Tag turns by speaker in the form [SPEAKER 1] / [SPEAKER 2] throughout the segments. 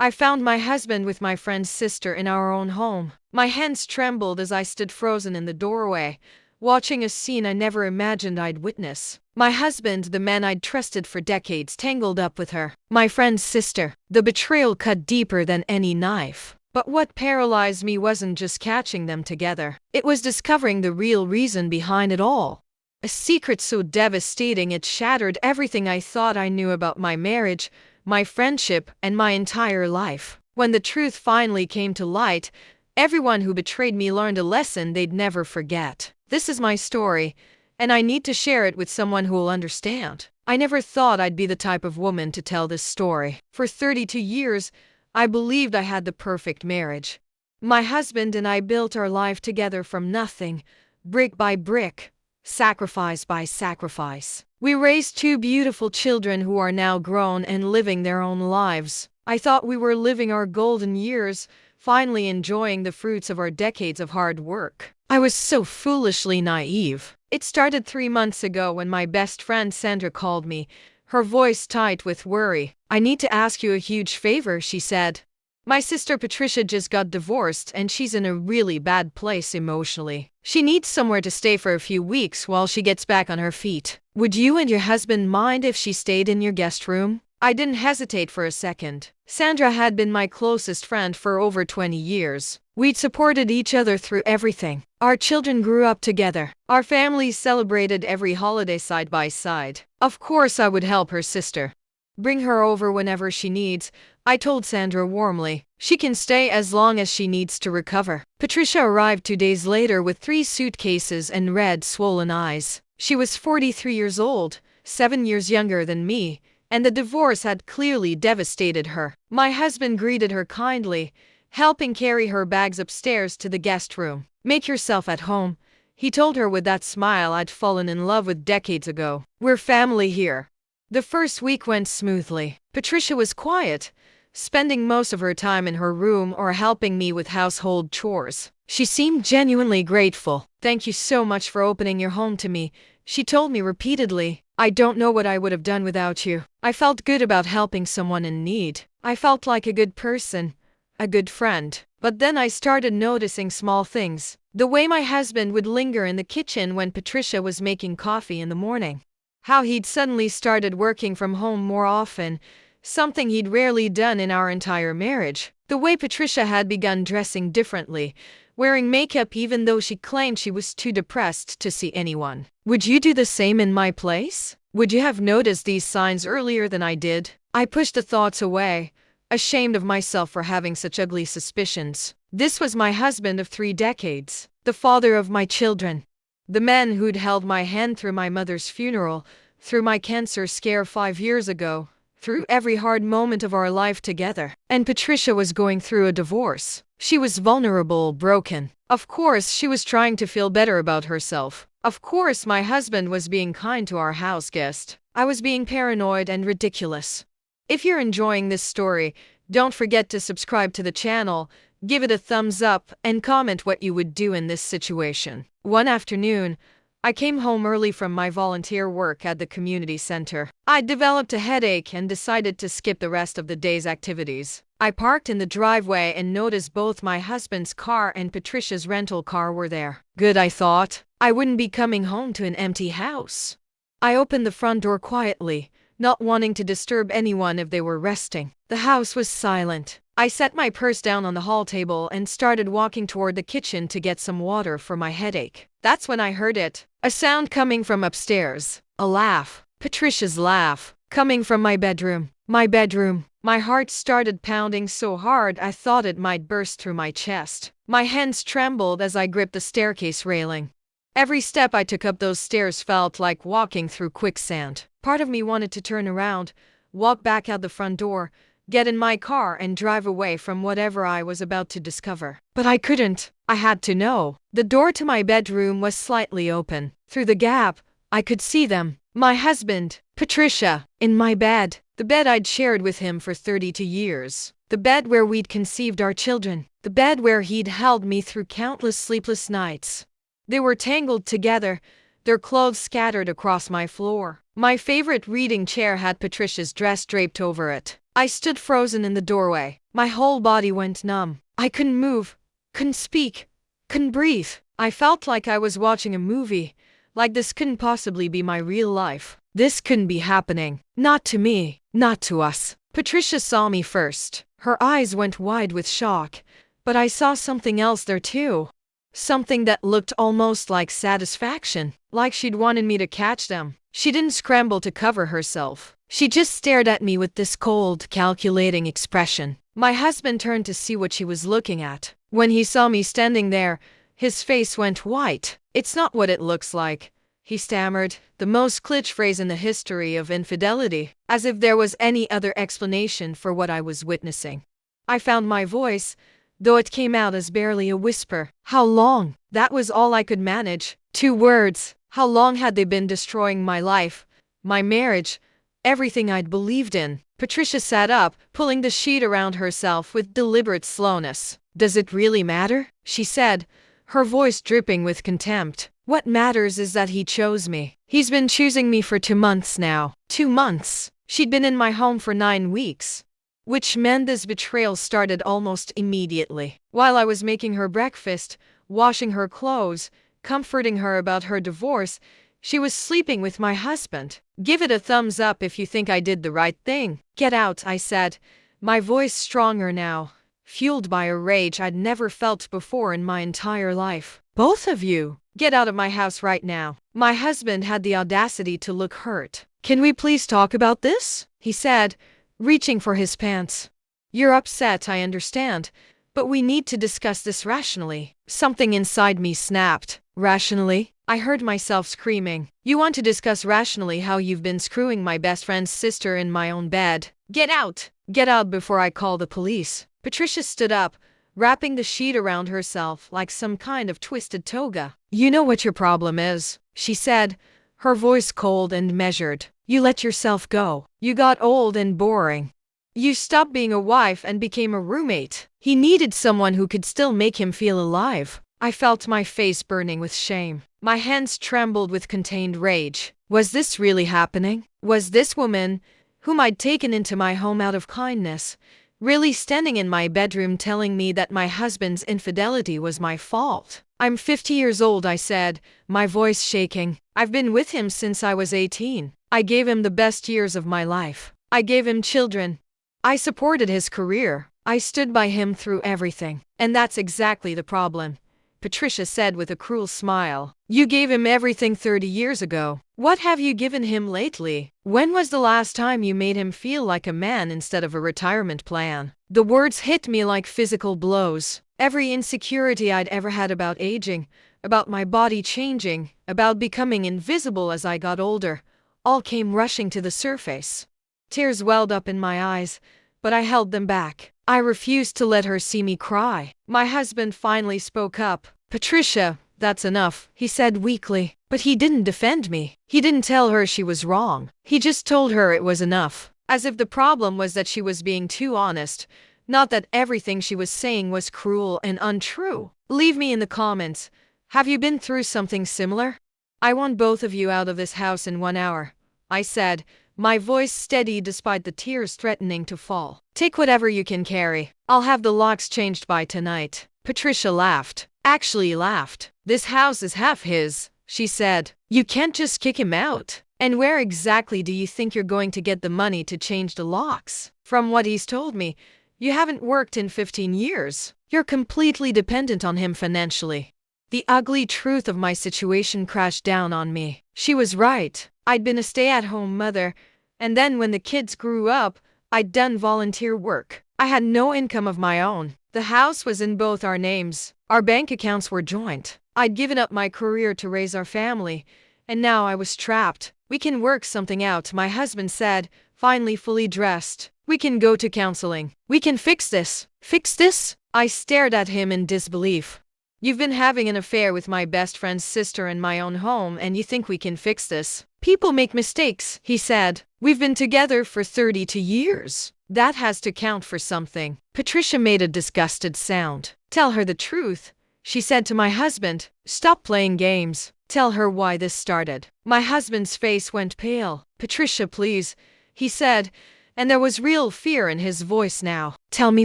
[SPEAKER 1] I found my husband with my friend's sister in our own home. My hands trembled as I stood frozen in the doorway, watching a scene I never imagined I'd witness. My husband, the man I'd trusted for decades, tangled up with her. My friend's sister. The betrayal cut deeper than any knife. But what paralyzed me wasn't just catching them together. It was discovering the real reason behind it all. A secret so devastating it shattered everything I thought I knew about my marriage, my friendship, and my entire life. When the truth finally came to light, everyone who betrayed me learned a lesson they'd never forget. This is my story, and I need to share it with someone who will understand. I never thought I'd be the type of woman to tell this story. For 32 years, I believed I had the perfect marriage. My husband and I built our life together from nothing, brick by brick, sacrifice by sacrifice. We raised two beautiful children who are now grown and living their own lives. I thought we were living our golden years, finally enjoying the fruits of our decades of hard work. I was so foolishly naive. It started 3 months ago when my best friend Sandra called me, her voice tight with worry. "I need to ask you a huge favor," she said. "My sister Patricia just got divorced and she's in a really bad place emotionally. She needs somewhere to stay for a few weeks while she gets back on her feet. Would you and your husband mind if she stayed in your guest room?" I didn't hesitate for a second. Sandra had been my closest friend for over 20 years. We'd supported each other through everything. Our children grew up together. Our families celebrated every holiday side by side. Of course I would help her sister. Bring her over whenever she needs, I told Sandra warmly. She can stay as long as she needs to recover. Patricia arrived 2 days later with 3 suitcases and red, swollen eyes. She was 43 years old, 7 years younger than me, and the divorce had clearly devastated her. My husband greeted her kindly, helping carry her bags upstairs to the guest room. "Make yourself at home," he told her with that smile I'd fallen in love with decades ago. "We're family here." The first week went smoothly. Patricia was quiet, spending most of her time in her room or helping me with household chores. She seemed genuinely grateful. "Thank you so much for opening your home to me," she told me repeatedly. "I don't know what I would have done without you." I felt good about helping someone in need. I felt like a good person, a good friend. But then I started noticing small things. The way my husband would linger in the kitchen when Patricia was making coffee in the morning. How he'd suddenly started working from home more often, something he'd rarely done in our entire marriage. The way Patricia had begun dressing differently, wearing makeup even though she claimed she was too depressed to see anyone. Would you do the same in my place? Would you have noticed these signs earlier than I did? I pushed the thoughts away, ashamed of myself for having such ugly suspicions. This was my husband of 3 decades, the father of my children, the man who'd held my hand through my mother's funeral, through my cancer scare 5 years ago, through every hard moment of our life together. And Patricia was going through a divorce. She was vulnerable, broken. Of course, she was trying to feel better about herself. Of course, my husband was being kind to our house guest. I was being paranoid and ridiculous. If you're enjoying this story, don't forget to subscribe to the channel, give it a thumbs up, and comment what you would do in this situation. One afternoon, I came home early from my volunteer work at the community center. I developed a headache and decided to skip the rest of the day's activities. I parked in the driveway and noticed both my husband's car and Patricia's rental car were there. Good, I thought. I wouldn't be coming home to an empty house. I opened the front door quietly, not wanting to disturb anyone if they were resting. The house was silent. I set my purse down on the hall table and started walking toward the kitchen to get some water for my headache. That's when I heard it. A sound coming from upstairs. A laugh. Patricia's laugh. Coming from my bedroom. My bedroom. My heart started pounding so hard I thought it might burst through my chest. My hands trembled as I gripped the staircase railing. Every step I took up those stairs felt like walking through quicksand. Part of me wanted to turn around, walk back out the front door, get in my car and drive away from whatever I was about to discover. But I couldn't. I had to know. The door to my bedroom was slightly open. Through the gap, I could see them. My husband, Patricia, in my bed. The bed I'd shared with him for 32 years. The bed where we'd conceived our children. The bed where he'd held me through countless sleepless nights. They were tangled together, their clothes scattered across my floor. My favorite reading chair had Patricia's dress draped over it. I stood frozen in the doorway. My whole body went numb. I couldn't move, couldn't speak, couldn't breathe. I felt like I was watching a movie, like this couldn't possibly be my real life. This couldn't be happening. Not to me, not to us. Patricia saw me first. Her eyes went wide with shock, but I saw something else there too. Something that looked almost like satisfaction, like she'd wanted me to catch them. She didn't scramble to cover herself. She just stared at me with this cold, calculating expression. My husband turned to see what she was looking at. When he saw me standing there, his face went white. "It's not what it looks like," he stammered, the most cliché phrase in the history of infidelity, as if there was any other explanation for what I was witnessing. I found my voice, though it came out as barely a whisper. "How long?" That was all I could manage. 2 words. How long had they been destroying my life, my marriage, everything I'd believed in? Patricia sat up, pulling the sheet around herself with deliberate slowness. "Does it really matter?" she said, her voice dripping with contempt. "What matters is that he chose me. He's been choosing me for 2 months now. 2 months. She'd been in my home for 9 weeks. Which meant this betrayal started almost immediately. While I was making her breakfast, washing her clothes, comforting her about her divorce, she was sleeping with my husband. Give it a thumbs up if you think I did the right thing." "Get out," I said, my voice stronger now, fueled by a rage I'd never felt before in my entire life. "Both of you, get out of my house right now." My husband had the audacity to look hurt. "Can we please talk about this?" he said, reaching for his pants. "You're upset, I understand, but we need to discuss this rationally." Something inside me snapped. "Rationally?" I heard myself screaming. "You want to discuss rationally how you've been screwing my best friend's sister in my own bed? Get out! Get out before I call the police." Patricia stood up, wrapping the sheet around herself like some kind of twisted toga. "You know what your problem is," she said, her voice cold and measured. "You let yourself go. You got old and boring. You stopped being a wife and became a roommate. He needed someone who could still make him feel alive." I felt my face burning with shame. My hands trembled with contained rage. Was this really happening? Was this woman, whom I'd taken into my home out of kindness, really standing in my bedroom telling me that my husband's infidelity was my fault? "I'm 50 years old," I said, my voice shaking. "I've been with him since I was 18. I gave him the best years of my life. I gave him children. I supported his career. I stood by him through everything. And that's exactly the problem," Patricia said with a cruel smile. "You gave him everything 30 years ago. What have you given him lately? When was the last time you made him feel like a man instead of a retirement plan?" The words hit me like physical blows. Every insecurity I'd ever had about aging, about my body changing, about becoming invisible as I got older, all came rushing to the surface. Tears welled up in my eyes, but I held them back. I refused to let her see me cry. My husband finally spoke up. "Patricia, that's enough," he said weakly. But he didn't defend me. He didn't tell her she was wrong. He just told her it was enough. As if the problem was that she was being too honest, not that everything she was saying was cruel and untrue. "Leave me in the comments. Have you been through something similar? I want both of you out of this house in 1 hour," I said, my voice steady despite the tears threatening to fall. "Take whatever you can carry. I'll have the locks changed by tonight." Patricia laughed. Actually laughed. "This house is half his," she said. "You can't just kick him out. And where exactly do you think you're going to get the money to change the locks? From what he's told me, you haven't worked in 15 years. You're completely dependent on him financially." The ugly truth of my situation crashed down on me. She was right. I'd been a stay-at-home mother, and then when the kids grew up, I'd done volunteer work. I had no income of my own. The house was in both our names. Our bank accounts were joint. I'd given up my career to raise our family, and now I was trapped. "We can work something out," my husband said, finally fully dressed. "We can go to counseling. We can fix this." "Fix this?" I stared at him in disbelief. "You've been having an affair with my best friend's sister in my own home, and you think we can fix this?" "People make mistakes," he said. "We've been together for 32 years. That has to count for something." Patricia made a disgusted sound. "Tell her the truth," she said to my husband. "Stop playing games. Tell her why this started." My husband's face went pale. "Patricia, please," he said, and there was real fear in his voice now. "Tell me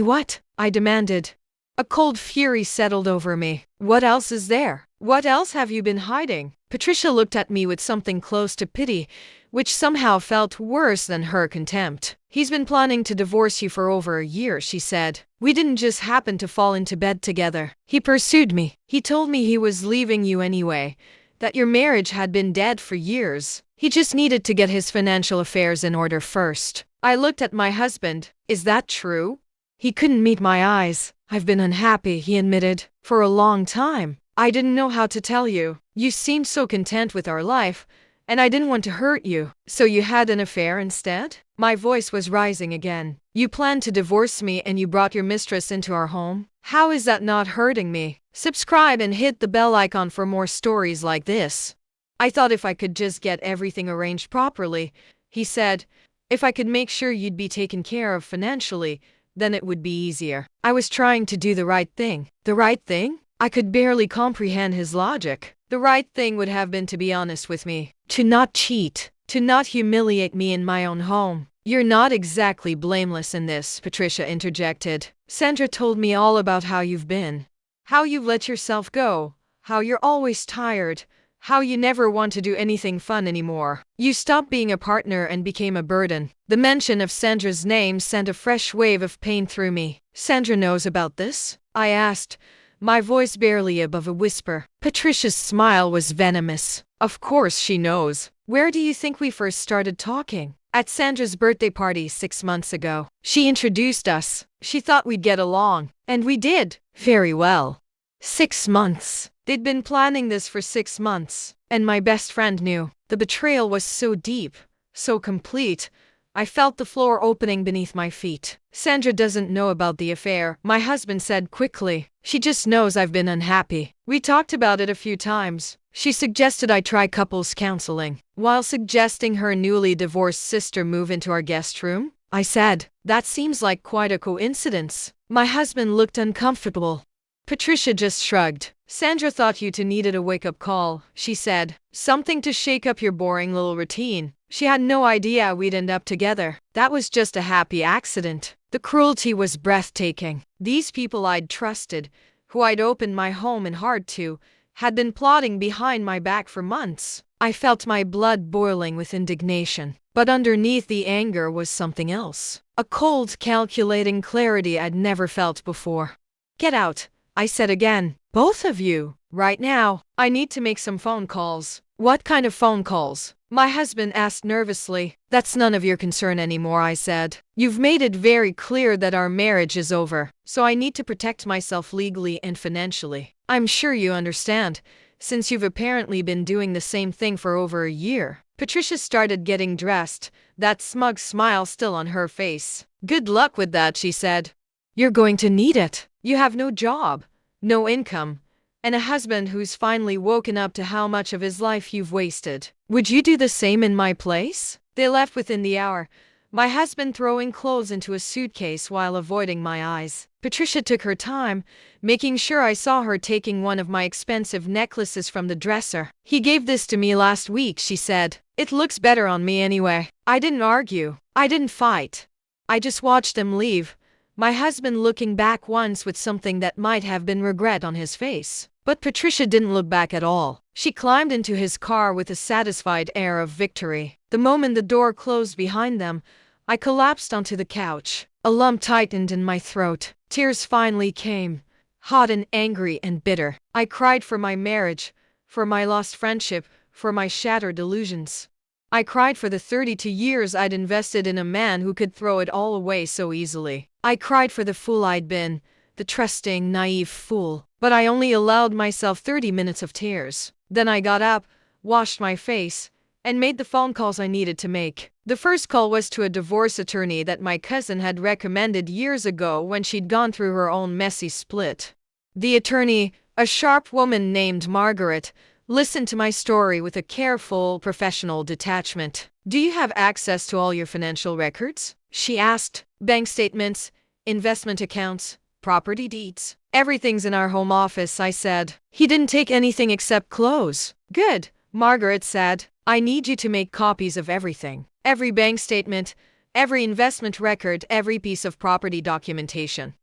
[SPEAKER 1] what?" I demanded. A cold fury settled over me. "What else is there? What else have you been hiding?" Patricia looked at me with something close to pity, which somehow felt worse than her contempt. "He's been planning to divorce you for over a year," she said. "We didn't just happen to fall into bed together. He pursued me. He told me he was leaving you anyway, that your marriage had been dead for years. He just needed to get his financial affairs in order first." I looked at my husband. "Is that true?" He couldn't meet my eyes. "I've been unhappy," he admitted, "for a long time. I didn't know how to tell you. You seemed so content with our life, and I didn't want to hurt you. So you had an affair instead?" My voice was rising again. "You planned to divorce me and you brought your mistress into our home? How is that not hurting me?" Subscribe and hit the bell icon for more stories like this. "I thought if I could just get everything arranged properly," he said, "if I could make sure you'd be taken care of financially, then it would be easier. I was trying to do the right thing." The right thing? I could barely comprehend his logic. The right thing would have been to be honest with me, to not cheat, to not humiliate me in my own home. "You're not exactly blameless in this," Patricia interjected. "Sandra told me all about how you've been. How you've let yourself go, how you're always tired, how you never want to do anything fun anymore. You stopped being a partner and became a burden." The mention of Sandra's name sent a fresh wave of pain through me. "Sandra knows about this?" I asked, my voice barely above a whisper. Patricia's smile was venomous. "Of course she knows. Where do you think we first started talking?" "At Sandra's birthday party 6 months ago. She introduced us. She thought we'd get along. And we did. Very well." 6 months. They'd been planning this for 6 months. And my best friend knew. The betrayal was so deep, so complete. I felt the floor opening beneath my feet. "Sandra doesn't know about the affair," my husband said quickly. "She just knows I've been unhappy. We talked about it a few times. She suggested I try couples counseling, while suggesting her newly divorced sister move into our guest room." I said, "That seems like quite a coincidence." My husband looked uncomfortable. Patricia just shrugged. "Sandra thought you two needed a wake-up call," she said. "Something to shake up your boring little routine. She had no idea we'd end up together. That was just a happy accident." The cruelty was breathtaking. These people I'd trusted, who I'd opened my home and heart to, had been plotting behind my back for months. I felt my blood boiling with indignation. But underneath the anger was something else. A cold, calculating clarity I'd never felt before. "Get out," I said again. "Both of you. Right now. I need to make some phone calls." "What kind of phone calls?" my husband asked nervously. "That's none of your concern anymore," I said. "You've made it very clear that our marriage is over, so I need to protect myself legally and financially. I'm sure you understand, since you've apparently been doing the same thing for over a year." Patricia started getting dressed, that smug smile still on her face. "Good luck with that," she said. "You're going to need it. You have no job, no income, and a husband who's finally woken up to how much of his life you've wasted. Would you do the same in my place?" They left within the hour, my husband throwing clothes into a suitcase while avoiding my eyes. Patricia took her time, making sure I saw her taking one of my expensive necklaces from the dresser. "He gave this to me last week," she said. "It looks better on me anyway." I didn't argue. I didn't fight. I just watched them leave, my husband looking back once with something that might have been regret on his face. But Patricia didn't look back at all. She climbed into his car with a satisfied air of victory. The moment the door closed behind them, I collapsed onto the couch. A lump tightened in my throat. Tears finally came, hot and angry and bitter. I cried for my marriage, for my lost friendship, for my shattered illusions. I cried for the 32 years I'd invested in a man who could throw it all away so easily. I cried for the fool I'd been, the trusting, naive fool. But I only allowed myself 30 minutes of tears. Then I got up, washed my face, and made the phone calls I needed to make. The first call was to a divorce attorney that my cousin had recommended years ago when she'd gone through her own messy split. The attorney, a sharp woman named Margaret, listened to my story with a careful, professional detachment. "Do you have access to all your financial records?" she asked. "Bank statements, investment accounts, property deeds." "Everything's in our home office," I said. "He didn't take anything except clothes." "Good," Margaret said. "I need you to make copies of everything. Every bank statement, every investment record, every piece of property documentation.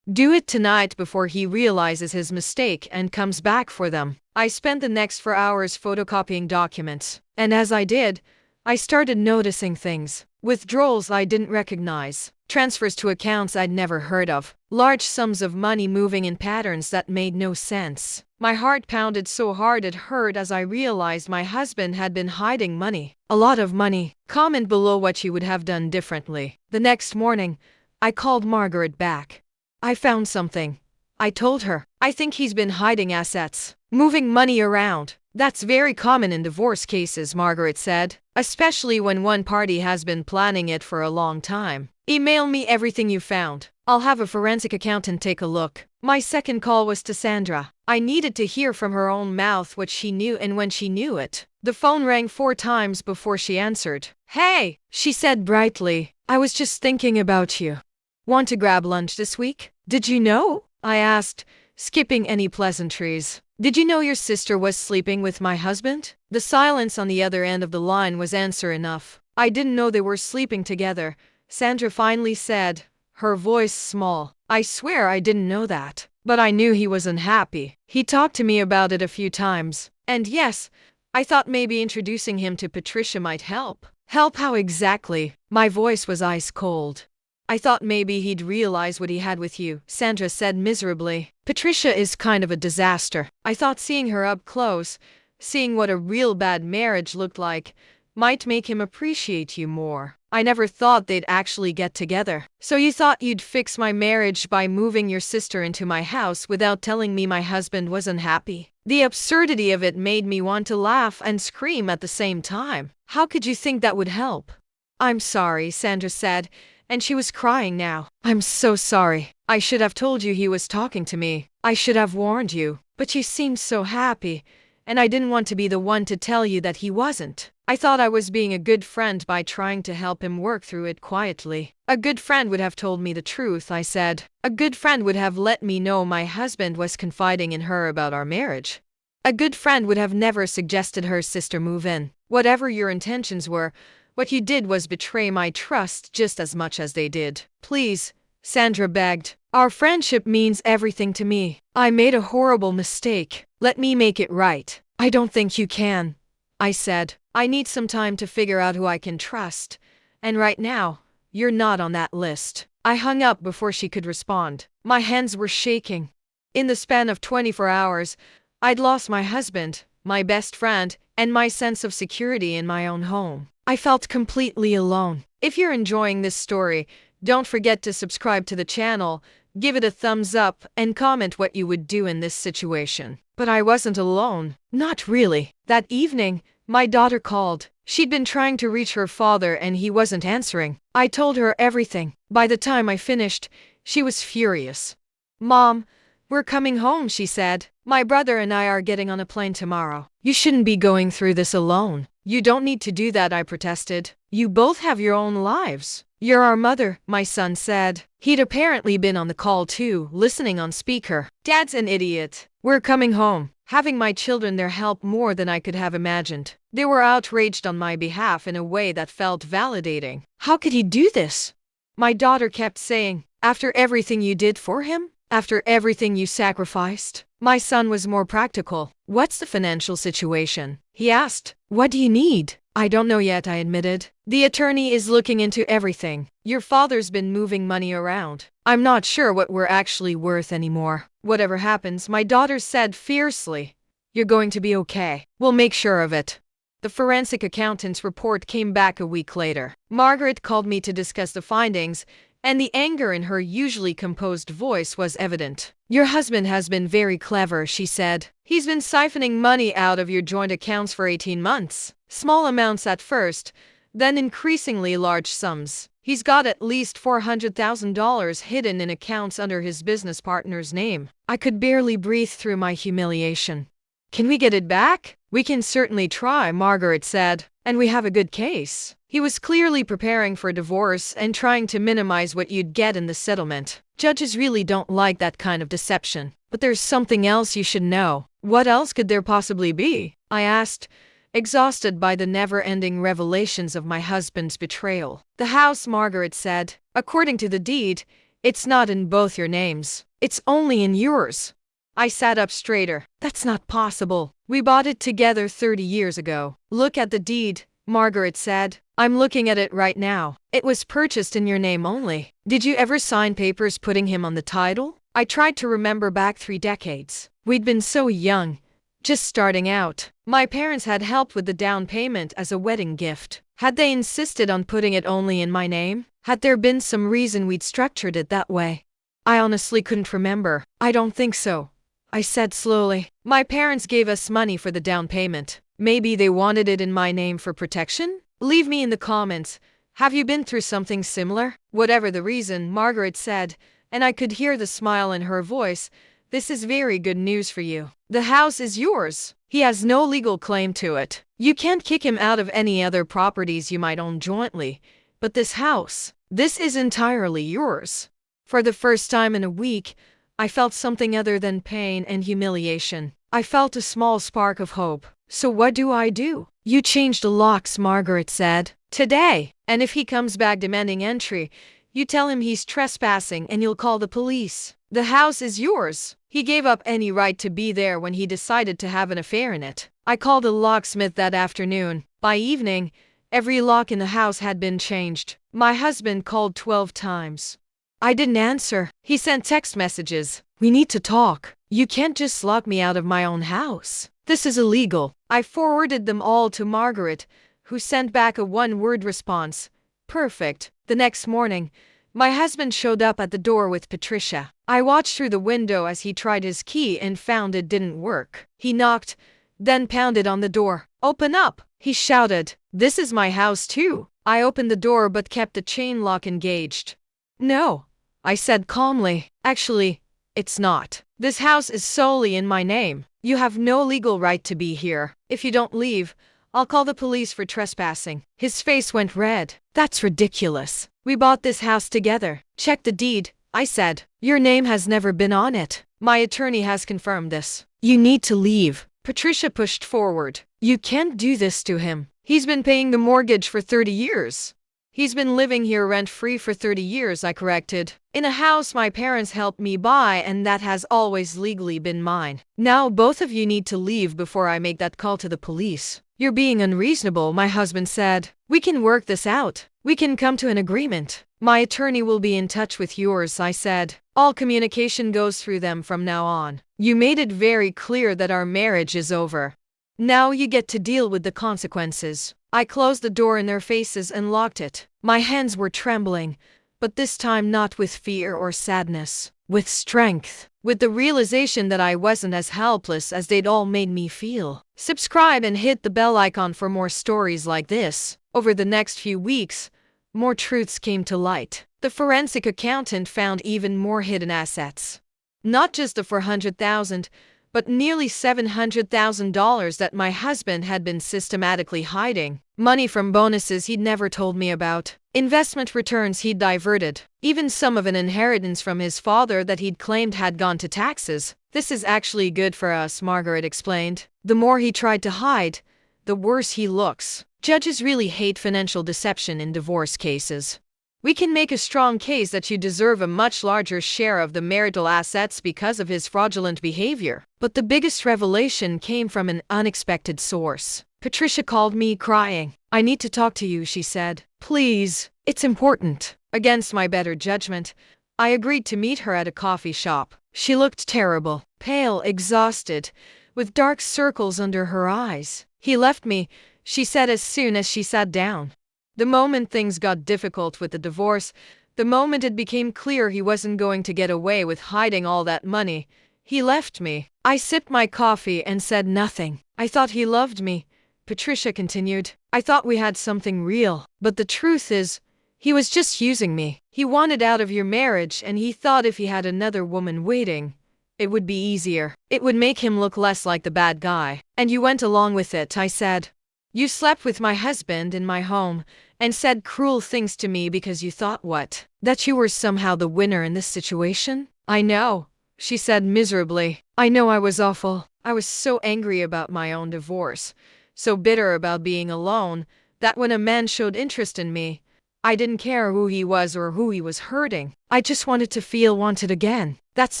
[SPEAKER 1] Do it tonight before he realizes his mistake and comes back for them. I spent the next 4 hours photocopying documents, and as I did, I started noticing things. Withdrawals I didn't recognize, transfers to accounts I'd never heard of, large sums of money moving in patterns that made no sense. My heart pounded so hard it hurt as I realized my husband had been hiding money. A lot of money. Comment below what you would have done differently. The next morning, I called Margaret back. I found something. I told her, I think he's been hiding assets, moving money around. That's very common in divorce cases, Margaret said, especially when one party has been planning it for a long time. Email me everything you found. I'll have a forensic accountant take a look. My second call was to Sandra. I needed to hear from her own mouth what she knew and when she knew it. The phone rang 4 times before she answered. Hey, she said brightly. I was just thinking about you. Want to grab lunch this week? Did you know? I asked, skipping any pleasantries. Did you know your sister was sleeping with my husband? The silence on the other end of the line was answer enough. I didn't know they were sleeping together, Sandra finally said, her voice small. I swear I didn't know that. But I knew he was unhappy. He talked to me about it a few times. And yes, I thought maybe introducing him to Patricia might help. Help how exactly? My voice was ice cold. I thought maybe he'd realize what he had with you, Sandra said miserably. Patricia is kind of a disaster. I thought seeing her up close, seeing what a real bad marriage looked like, might make him appreciate you more. I never thought they'd actually get together. So you thought you'd fix my marriage by moving your sister into my house without telling me my husband was unhappy? The absurdity of it made me want to laugh and scream at the same time. How could you think that would help? I'm sorry, Sandra said, and she was crying now. I'm so sorry. I should have told you he was talking to me. I should have warned you. But you seemed so happy, and I didn't want to be the one to tell you that he wasn't. I thought I was being a good friend by trying to help him work through it quietly. A good friend would have told me the truth, I said. A good friend would have let me know my husband was confiding in her about our marriage. A good friend would have never suggested her sister move in. Whatever your intentions were, what you did was betray my trust just as much as they did. Please, Sandra begged. Our friendship means everything to me. I made a horrible mistake. Let me make it right. I don't think you can, I said. I need some time to figure out who I can trust. And right now, you're not on that list. I hung up before she could respond. My hands were shaking. In the span of 24 hours, I'd lost my husband, my best friend, and my sense of security in my own home. I felt completely alone. If you're enjoying this story, don't forget to subscribe to the channel, give it a thumbs up, and comment what you would do in this situation. But I wasn't alone. Not really. That evening, my daughter called. She'd been trying to reach her father and he wasn't answering. I told her everything. By the time I finished, she was furious. Mom, we're coming home, she said. My brother and I are getting on a plane tomorrow. You shouldn't be going through this alone. You don't need to do that, I protested. You both have your own lives. You're our mother, my son said. He'd apparently been on the call too, listening on speaker. Dad's an idiot. We're coming home. Having my children there helped more than I could have imagined. They were outraged on my behalf in a way that felt validating. How could he do this? My daughter kept saying, after everything you did for him? After everything you sacrificed? My son was more practical. What's the financial situation? He asked. What do you need? I don't know yet, I admitted. The attorney is looking into everything. Your father's been moving money around. I'm not sure what we're actually worth anymore. Whatever happens, my daughter said fiercely, you're going to be okay. We'll make sure of it. The forensic accountant's report came back a week later. Margaret called me to discuss the findings, and the anger in her usually composed voice was evident. Your husband has been very clever, she said. He's been siphoning money out of your joint accounts for 18 months. Small amounts at first, then increasingly large sums. He's got at least $400,000 hidden in accounts under his business partner's name. I could barely breathe through my humiliation. Can we get it back? We can certainly try, Margaret said. And we have a good case. He was clearly preparing for divorce and trying to minimize what you'd get in the settlement. Judges really don't like that kind of deception. But there's something else you should know. What else could there possibly be? I asked, exhausted by the never-ending revelations of my husband's betrayal. The house, Margaret said. According to the deed, it's not in both your names. It's only in yours. I sat up straighter. That's not possible. We bought it together 30 years ago. Look at the deed, Margaret said. I'm looking at it right now. It was purchased in your name only. Did you ever sign papers putting him on the title? I tried to remember back 3 decades. We'd been so young, just starting out. My parents had helped with the down payment as a wedding gift. Had they insisted on putting it only in my name? Had there been some reason we'd structured it that way? I honestly couldn't remember. I don't think so, I said slowly. My parents gave us money for the down payment. Maybe they wanted it in my name for protection? Leave me in the comments. Have you been through something similar? Whatever the reason, Margaret said, and I could hear the smile in her voice, this is very good news for you. The house is yours. He has no legal claim to it. You can't kick him out of any other properties you might own jointly. But this house, this is entirely yours. For the first time in a week, I felt something other than pain and humiliation. I felt a small spark of hope. So what do I do? You changed the locks, Margaret said. Today. And if he comes back demanding entry, you tell him he's trespassing and you'll call the police. The house is yours. He gave up any right to be there when he decided to have an affair in it. I called a locksmith that afternoon. By evening, every lock in the house had been changed. My husband called 12 times. I didn't answer. He sent text messages. We need to talk. You can't just lock me out of my own house. This is illegal. I forwarded them all to Margaret, who sent back a one-word response. Perfect. The next morning, my husband showed up at the door with Patricia. I watched through the window as he tried his key and found it didn't work. He knocked, then pounded on the door. Open up, he shouted. This is my house too. I opened the door but kept the chain lock engaged. No, I said calmly. Actually, it's not. This house is solely in my name. You have no legal right to be here. If you don't leave, I'll call the police for trespassing. His face went red. That's ridiculous. We bought this house together. Check the deed, I said. Your name has never been on it. My attorney has confirmed this. You need to leave. Patricia pushed forward. You can't do this to him. He's been paying the mortgage for 30 years. He's been living here rent-free for 30 years, I corrected. In a house my parents helped me buy and that has always legally been mine. Now both of you need to leave before I make that call to the police. You're being unreasonable, my husband said. We can work this out. We can come to an agreement. My attorney will be in touch with yours, I said. All communication goes through them from now on. You made it very clear that our marriage is over. Now you get to deal with the consequences. I closed the door in their faces and locked it. My hands were trembling, but this time not with fear or sadness, with strength, with the realization that I wasn't as helpless as they'd all made me feel. Subscribe and hit the bell icon for more stories like this. Over the next few weeks, more truths came to light. The forensic accountant found even more hidden assets. Not just the $400,000, but nearly $700,000 that my husband had been systematically hiding. Money from bonuses he'd never told me about. Investment returns he'd diverted. Even some of an inheritance from his father that he'd claimed had gone to taxes. This is actually good for us, Margaret explained. The more he tried to hide, the worse he looks. Judges really hate financial deception in divorce cases. We can make a strong case that you deserve a much larger share of the marital assets because of his fraudulent behavior. But the biggest revelation came from an unexpected source. Patricia called me crying. I need to talk to you, she said. Please, it's important. Against my better judgment, I agreed to meet her at a coffee shop. She looked terrible, pale, exhausted, with dark circles under her eyes. He left me, she said as soon as she sat down. The moment things got difficult with the divorce, the moment it became clear he wasn't going to get away with hiding all that money, he left me. I sipped my coffee and said nothing. I thought he loved me, Patricia continued. I thought we had something real. But the truth is, he was just using me. He wanted out of your marriage and he thought if he had another woman waiting, it would be easier. It would make him look less like the bad guy. And you went along with it, I said. You slept with my husband in my home and said cruel things to me because you thought what? That you were somehow the winner in this situation? I know, she said miserably. I know I was awful. I was so angry about my own divorce. so bitter about being alone, that when a man showed interest in me, I didn't care who he was or who he was hurting. I just wanted to feel wanted again. That's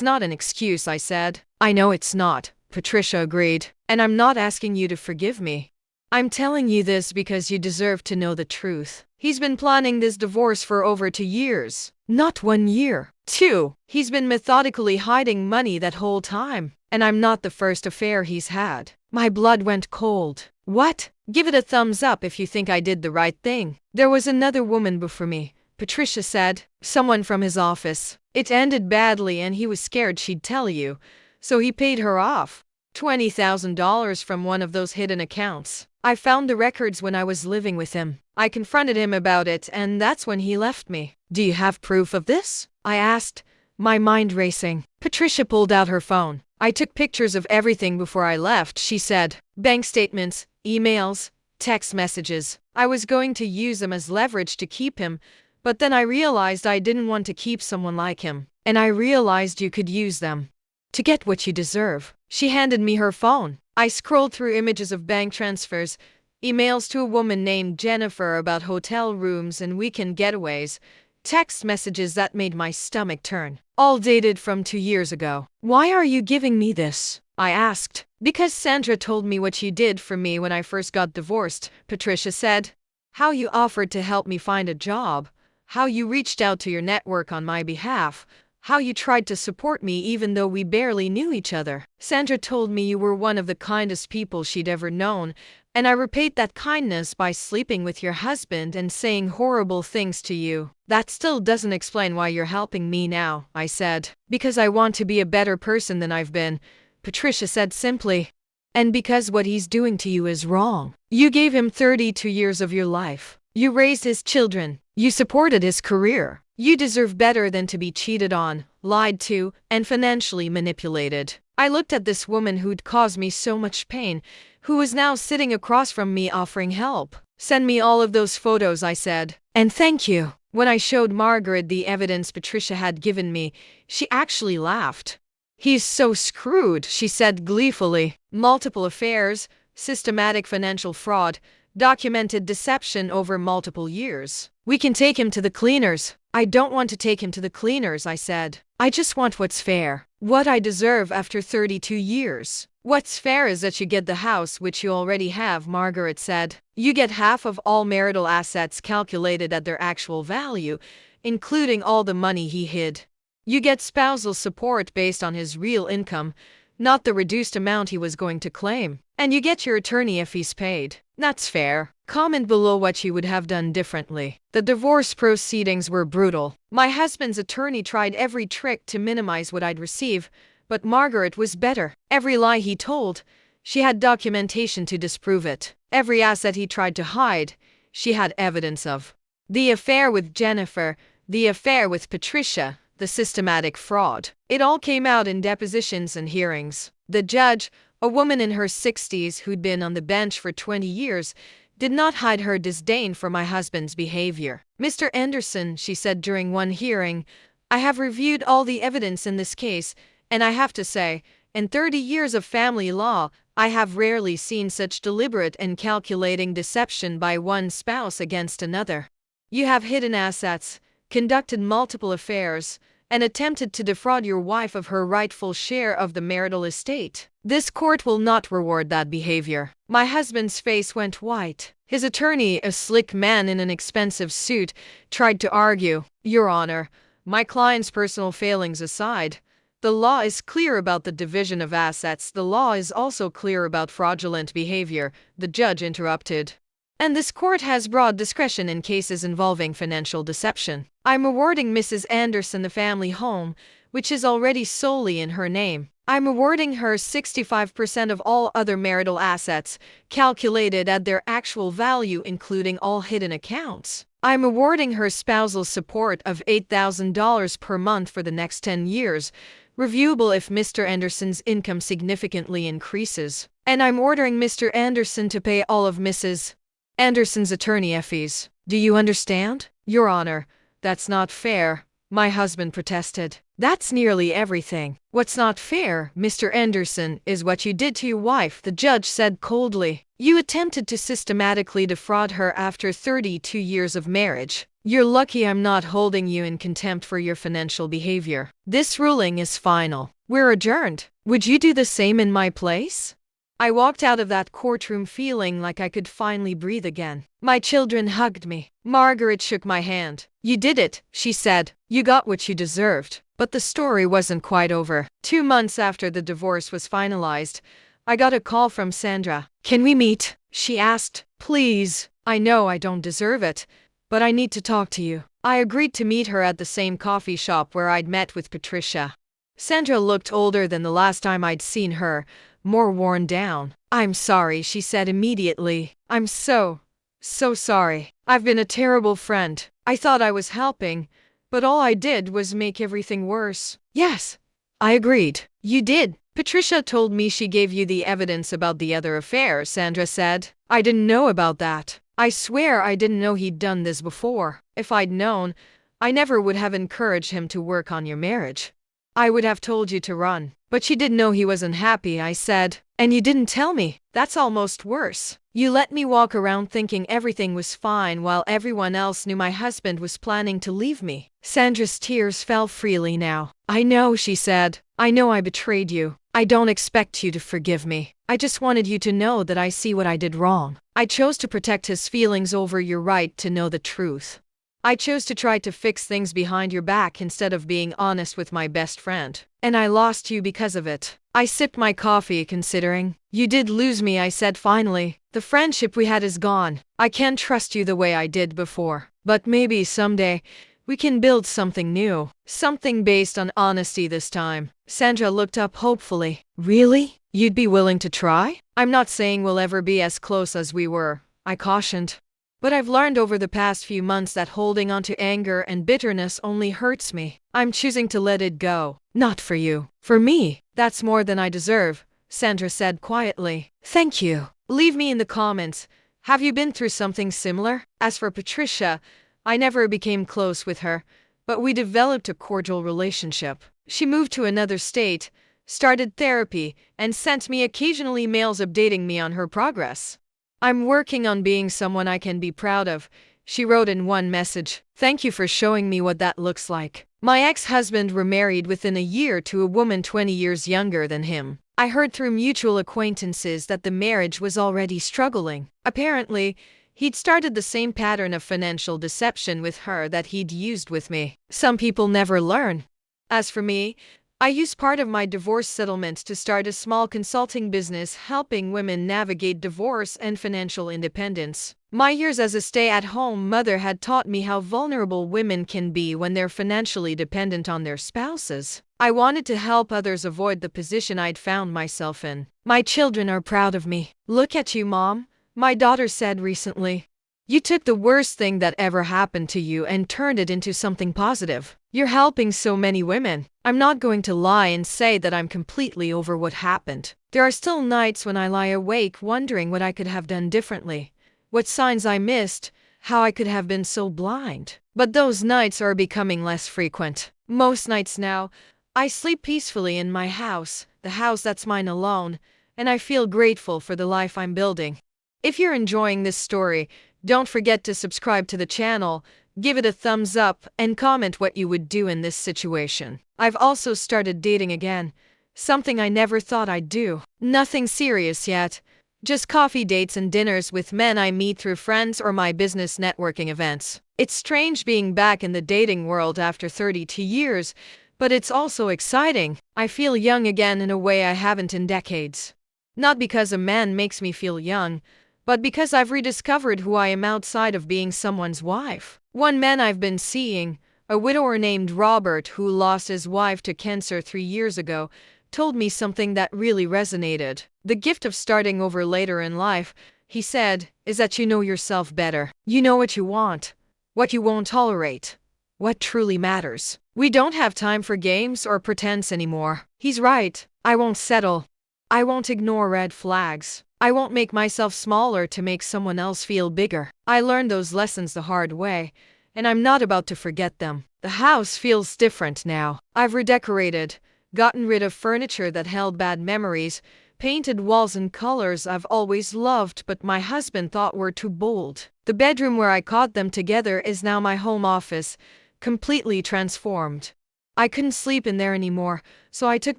[SPEAKER 1] not an excuse, I said. I know it's not, Patricia agreed. And I'm not asking you to forgive me. I'm telling you this because you deserve to know the truth. He's been planning this divorce for over 2 years. Not 1 year. 2. He's been methodically hiding money that whole time. And I'm not the first affair he's had. My blood went cold. What? Give it a thumbs up if you think I did the right thing. There was another woman before me, Patricia said. Someone from his office. It ended badly and he was scared she'd tell you. So he paid her off. $20,000 from one of those hidden accounts. I found the records when I was living with him. I confronted him about it and that's when he left me. Do you have proof of this? I asked, my mind racing. Patricia pulled out her phone. I took pictures of everything before I left, she said. Bank statements, emails, text messages. I was going to use them as leverage to keep him, but then I realized I didn't want to keep someone like him. And I realized you could use them to get what you deserve. She handed me her phone. I scrolled through images of bank transfers, emails to a woman named Jennifer about hotel rooms and weekend getaways, text messages that made my stomach turn. All dated from 2 years ago. Why are you giving me this? I asked. Because Sandra told me what you did for me when I first got divorced, Patricia said. How you offered to help me find a job. How you reached out to your network on my behalf. How you tried to support me even though we barely knew each other. Sandra told me you were one of the kindest people she'd ever known, and I repaid that kindness by sleeping with your husband and saying horrible things to you. That still doesn't explain why you're helping me now, I said. Because I want to be a better person than I've been, Patricia said simply. And because what he's doing to you is wrong. You gave him 32 years of your life. You raised his children. You supported his career. You deserve better than to be cheated on, lied to, and financially manipulated. I looked at this woman who'd caused me so much pain, who was now sitting across from me offering help. Send me all of those photos, I said. And thank you. When I showed Margaret the evidence Patricia had given me, she actually laughed. He's so screwed, she said gleefully. Multiple affairs, systematic financial fraud, documented deception over multiple years. We can take him to the cleaners. I don't want to take him to the cleaners, I said. I just want what's fair. What I deserve after 32 years. What's fair is that you get the house, which you already have, Margaret said. You get half of all marital assets calculated at their actual value, including all the money he hid. You get spousal support based on his real income, not the reduced amount he was going to claim. And you get your attorney if he's paid. That's fair. Comment below what you would have done differently. The divorce proceedings were brutal. My husband's attorney tried every trick to minimize what I'd receive, but Margaret was better. Every lie he told, she had documentation to disprove it. Every asset he tried to hide, she had evidence of. The affair with Jennifer, the affair with Patricia, the systematic fraud. It all came out in depositions and hearings. The judge, a woman in her 60s who'd been on the bench for 20 years, did not hide her disdain for my husband's behavior. Mr. Anderson, she said during one hearing, I have reviewed all the evidence in this case, and I have to say, in 30 years of family law, I have rarely seen such deliberate and calculating deception by one spouse against another. You have hidden assets, conducted multiple affairs, and attempted to defraud your wife of her rightful share of the marital estate. This court will not reward that behavior. My husband's face went white. His attorney, a slick man in an expensive suit, tried to argue, Your Honor, my client's personal failings aside, the law is clear about the division of assets. The law is also clear about fraudulent behavior, the judge interrupted. And this court has broad discretion in cases involving financial deception. I'm awarding Mrs. Anderson the family home, which is already solely in her name. I'm awarding her 65% of all other marital assets, calculated at their actual value including all hidden accounts. I'm awarding her spousal support of $8,000 per month for the next 10 years, reviewable if Mr. Anderson's income significantly increases. And I'm ordering Mr. Anderson to pay all of Mrs. Anderson's attorney fees. Do you understand? Your Honor, that's not fair, my husband protested. That's nearly everything. What's not fair, Mr. Anderson, is what you did to your wife, the judge said coldly. You attempted to systematically defraud her after 32 years of marriage. You're lucky I'm not holding you in contempt for your financial behavior. This ruling is final. We're adjourned. Would you do the same in my place? I walked out of that courtroom feeling like I could finally breathe again. My children hugged me. Margaret shook my hand. You did it, she said. You got what you deserved. But the story wasn't quite over. 2 months after the divorce was finalized, I got a call from Sandra. Can we meet? She asked. Please. I know I don't deserve it, but I need to talk to you. I agreed to meet her at the same coffee shop where I'd met with Patricia. Sandra looked older than the last time I'd seen her, more worn down. I'm sorry, she said immediately. I'm so sorry. I've been a terrible friend. I thought I was helping, but all I did was make everything worse. Yes, I agreed. You did. Patricia told me she gave you the evidence about the other affair, Sandra said. I didn't know about that. I swear I didn't know he'd done this before. If I'd known, I never would have encouraged him to work on your marriage. I would have told you to run. But she didn't know he wasn't happy, I said. And you didn't tell me. That's almost worse. You let me walk around thinking everything was fine while everyone else knew my husband was planning to leave me. Sandra's tears fell freely now. I know, she said. I know I betrayed you. I don't expect you to forgive me. I just wanted you to know that I see what I did wrong. I chose to protect his feelings over your right to know the truth. I chose to try to fix things behind your back instead of being honest with my best friend. And I lost you because of it. I sipped my coffee, considering. You did lose me, I said finally. The friendship we had is gone. I can't trust you the way I did before. But maybe someday, we can build something new. Something based on honesty this time. Sandra looked up hopefully. Really? You'd be willing to try? I'm not saying we'll ever be as close as we were, I cautioned. But I've learned over the past few months that holding on to anger and bitterness only hurts me. I'm choosing to let it go. Not for you. For me. That's more than I deserve, Sandra said quietly. Thank you. Leave me in the comments. Have you been through something similar? As for Patricia, I never became close with her, but we developed a cordial relationship. She moved to another state, started therapy, and sent me occasionally mails updating me on her progress. I'm working on being someone I can be proud of, she wrote in one message. Thank you for showing me what that looks like. My ex-husband remarried within a year to a woman 20 years younger than him. I heard through mutual acquaintances that the marriage was already struggling. Apparently, he'd started the same pattern of financial deception with her that he'd used with me. Some people never learn. As for me, I used part of my divorce settlement to start a small consulting business helping women navigate divorce and financial independence. My years as a stay-at-home mother had taught me how vulnerable women can be when they're financially dependent on their spouses. I wanted to help others avoid the position I'd found myself in. My children are proud of me. Look at you, Mom, my daughter said recently. You took the worst thing that ever happened to you and turned it into something positive. You're helping so many women. I'm not going to lie and say that I'm completely over what happened. There are still nights when I lie awake wondering what I could have done differently, what signs I missed, how I could have been so blind. But those nights are becoming less frequent. Most nights now, I sleep peacefully in my house, the house that's mine alone, and I feel grateful for the life I'm building. If you're enjoying this story, don't forget to subscribe to the channel, give it a thumbs up, and comment what you would do in this situation. I've also started dating again, something I never thought I'd do. Nothing serious yet, just coffee dates and dinners with men I meet through friends or my business networking events. It's strange being back in the dating world after 32 years, but it's also exciting. I feel young again in a way I haven't in decades. Not because a man makes me feel young, but because I've rediscovered who I am outside of being someone's wife. One man I've been seeing, a widower named Robert who lost his wife to cancer 3 years ago, told me something that really resonated. The gift of starting over later in life, he said, is that you know yourself better. You know what you want, what you won't tolerate, what truly matters. We don't have time for games or pretense anymore. He's right. I won't settle. I won't ignore red flags. I won't make myself smaller to make someone else feel bigger. I learned those lessons the hard way, and I'm not about to forget them. The house feels different now. I've redecorated, gotten rid of furniture that held bad memories, painted walls in colors I've always loved but my husband thought were too bold. The bedroom where I caught them together is now my home office, completely transformed. I couldn't sleep in there anymore, so I took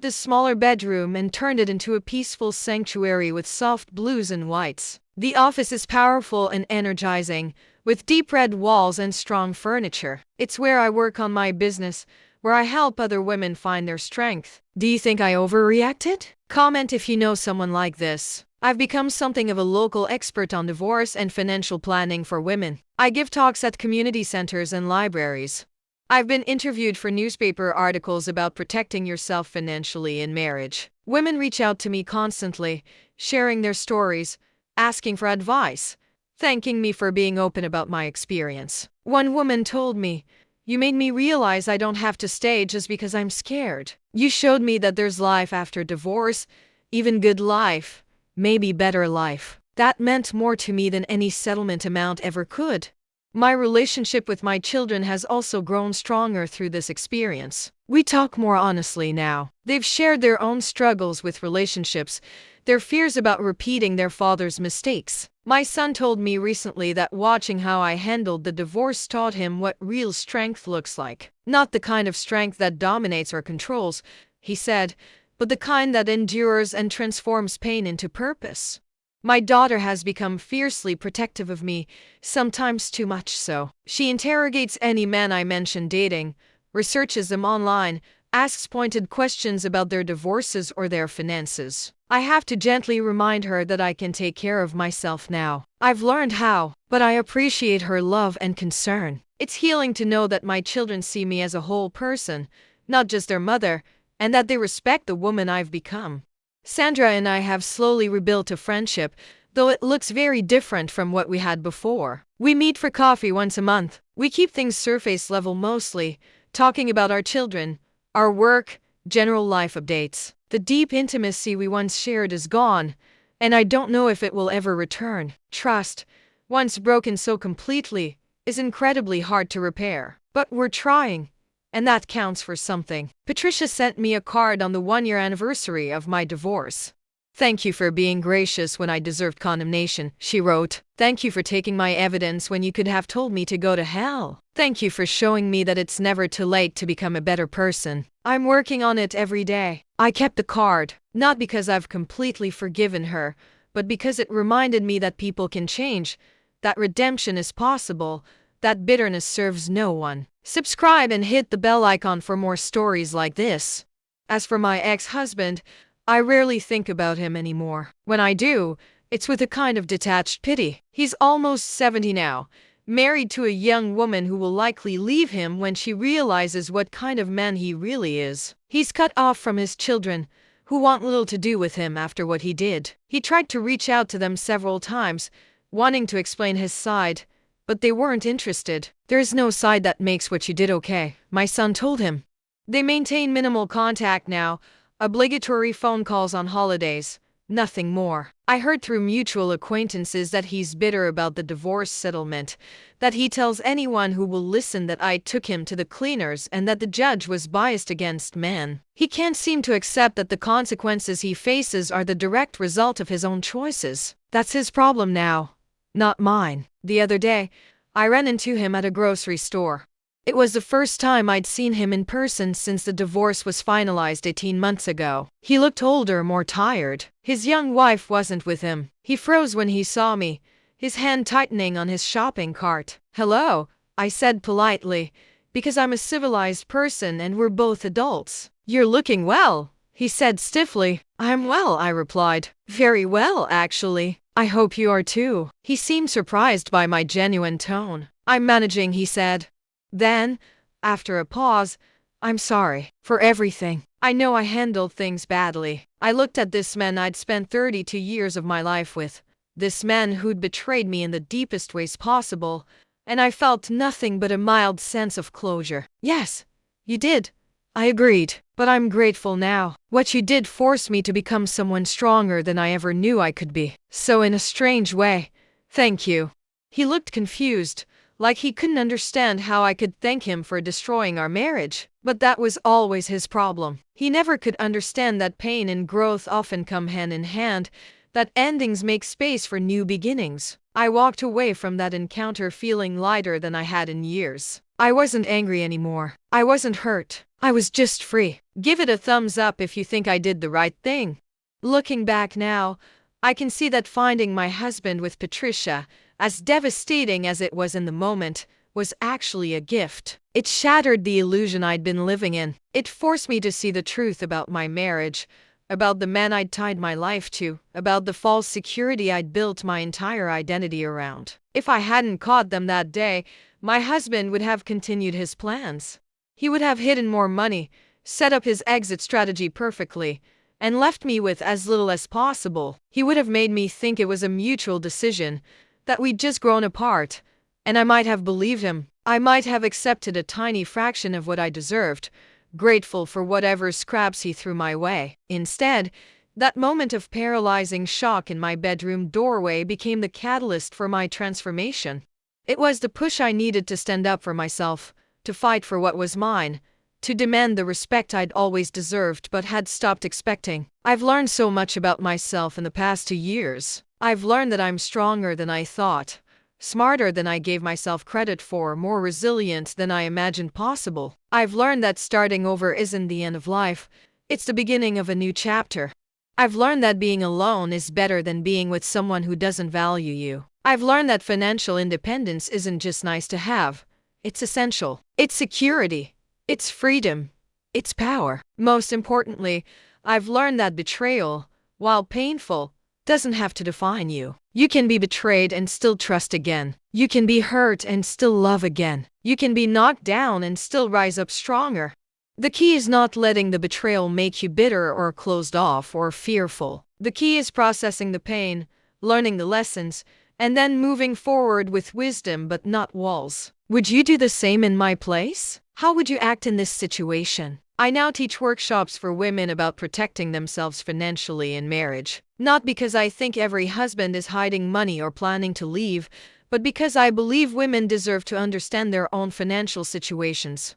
[SPEAKER 1] this smaller bedroom and turned it into a peaceful sanctuary with soft blues and whites. The office is powerful and energizing, with deep red walls and strong furniture. It's where I work on my business, where I help other women find their strength. Do you think I overreacted? Comment if you know someone like this. I've become something of a local expert on divorce and financial planning for women. I give talks at community centers and libraries. I've been interviewed for newspaper articles about protecting yourself financially in marriage. Women reach out to me constantly, sharing their stories, asking for advice, thanking me for being open about my experience. One woman told me, "You made me realize I don't have to stay just because I'm scared. You showed me that there's life after divorce, even good life, maybe better life." That meant more to me than any settlement amount ever could. My relationship with my children has also grown stronger through this experience. We talk more honestly now. They've shared their own struggles with relationships, their fears about repeating their father's mistakes. My son told me recently that watching how I handled the divorce taught him what real strength looks like. Not the kind of strength that dominates or controls, he said, but the kind that endures and transforms pain into purpose. My daughter has become fiercely protective of me, sometimes too much so. She interrogates any man I mention dating, researches them online, asks pointed questions about their divorces or their finances. I have to gently remind her that I can take care of myself now. I've learned how, but I appreciate her love and concern. It's healing to know that my children see me as a whole person, not just their mother, and that they respect the woman I've become. Sandra and I have slowly rebuilt a friendship, though it looks very different from what we had before. We meet for coffee once a month. We keep things surface level mostly, talking about our children, our work, general life updates. The deep intimacy we once shared is gone, and I don't know if it will ever return. Trust, once broken so completely, is incredibly hard to repair. But we're trying, and that counts for something. Patricia sent me a card on the 1-year anniversary of my divorce. "Thank you for being gracious when I deserved condemnation," she wrote. "Thank you for taking my evidence when you could have told me to go to hell. Thank you for showing me that it's never too late to become a better person. I'm working on it every day." I kept the card, not because I've completely forgiven her, but because it reminded me that people can change, that redemption is possible, that bitterness serves no one. Subscribe and hit the bell icon for more stories like this. As for my ex-husband, I rarely think about him anymore. When I do, it's with a kind of detached pity. He's almost 70 now, married to a young woman who will likely leave him when she realizes what kind of man he really is. He's cut off from his children, who want little to do with him after what he did. He tried to reach out to them several times, wanting to explain his side, but they weren't interested. "There's no side that makes what you did okay," my son told him. They maintain minimal contact now, obligatory phone calls on holidays, nothing more. I heard through mutual acquaintances that he's bitter about the divorce settlement, that he tells anyone who will listen that I took him to the cleaners and that the judge was biased against men. He can't seem to accept that the consequences he faces are the direct result of his own choices. That's his problem now, not mine. The other day, I ran into him at a grocery store. It was the first time I'd seen him in person since the divorce was finalized 18 months ago. He looked older, more tired. His young wife wasn't with him. He froze when he saw me, his hand tightening on his shopping cart. "Hello," I said politely, because I'm a civilized person and we're both adults. "You're looking well," he said stiffly. "I'm well," I replied. "Very well, actually. I hope you are too." He seemed surprised by my genuine tone. "I'm managing," he said. Then, after a pause, "I'm sorry for everything. I know I handled things badly." I looked at this man I'd spent 32 years of my life with, this man who'd betrayed me in the deepest ways possible, and I felt nothing but a mild sense of closure. "Yes, you did," I agreed, "but I'm grateful now. What you did forced me to become someone stronger than I ever knew I could be. So in a strange way, thank you." He looked confused, like he couldn't understand how I could thank him for destroying our marriage. But that was always his problem. He never could understand that pain and growth often come hand in hand, that endings make space for new beginnings. I walked away from that encounter feeling lighter than I had in years. I wasn't angry anymore. I wasn't hurt. I was just free. Give it a thumbs up if you think I did the right thing. Looking back now, I can see that finding my husband with Patricia, as devastating as it was in the moment, was actually a gift. It shattered the illusion I'd been living in. It forced me to see the truth about my marriage, about the man I'd tied my life to, about the false security I'd built my entire identity around. If I hadn't caught them that day, my husband would have continued his plans. He would have hidden more money, set up his exit strategy perfectly, and left me with as little as possible. He would have made me think it was a mutual decision, that we'd just grown apart, and I might have believed him. I might have accepted a tiny fraction of what I deserved, grateful for whatever scraps he threw my way. Instead, that moment of paralyzing shock in my bedroom doorway became the catalyst for my transformation. It was the push I needed to stand up for myself, to fight for what was mine, to demand the respect I'd always deserved but had stopped expecting. I've learned so much about myself in the past 2 years. I've learned that I'm stronger than I thought, smarter than I gave myself credit for, more resilient than I imagined possible. I've learned that starting over isn't the end of life, it's the beginning of a new chapter. I've learned that being alone is better than being with someone who doesn't value you. I've learned that financial independence isn't just nice to have, it's essential. It's security, it's freedom, it's power. Most importantly, I've learned that betrayal, while painful, doesn't have to define you. You can be betrayed and still trust again. You can be hurt and still love again. You can be knocked down and still rise up stronger. The key is not letting the betrayal make you bitter or closed off or fearful. The key is processing the pain, learning the lessons, and then moving forward with wisdom but not walls. Would you do the same in my place? How would you act in this situation? I now teach workshops for women about protecting themselves financially in marriage. Not because I think every husband is hiding money or planning to leave, but because I believe women deserve to understand their own financial situations.